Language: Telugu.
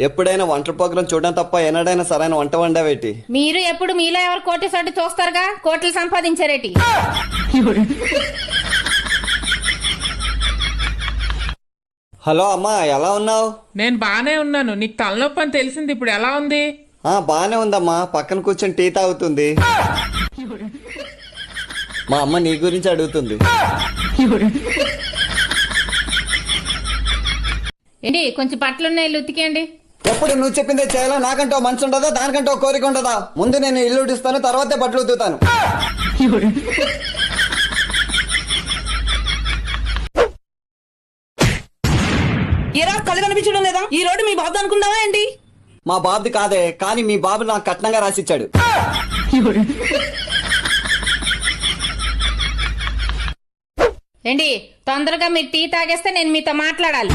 ఎప్పుడైనా వంట ప్రోగ్రాం చూడడం తప్ప ఎన్నడైనా సరైన వంట వండావేటి? మీరు ఎప్పుడు మీలో ఎవరు కోటి సొట్టు చూస్తారుగా, కోట్లు సంపాదించారేటి. హలో అమ్మా, ఎలా ఉన్నావు? నేను బానే ఉన్నాను. నీకు తలనొప్పి అని తెలిసింది, ఇప్పుడు ఎలా ఉంది? బానే ఉందమ్మా, పక్కన కూర్చొని టీ తాగుతుంది. మా అమ్మ నీ గురించి అడుగుతుంది. ఏంటి కొంచెం బట్టలున్నాయి, ఉతికేయండి. ఎప్పుడు నువ్వు చెప్పిందే చేయాలా? నాకంటూ మనసు ఉండదా? దానికంటూ కోరిక ఉండదా? ముందు నేను ఇల్లు ఉడిస్తాను, తర్వాతే బట్టలు ఉతుకుతాను. ఏరా కళ్ళు కనిపించడం లేదా? ఈ రోడ్డు మీ బాబు అనుకుందావా ఏంటి? మా బాబుది కాదే, కానీ మీ బాబు నాకు కట్నంగా రాసిచ్చాడు. ఏంటి తొందరగా మీరు టీ తాగేస్తే నేను మీతో మాట్లాడాలి.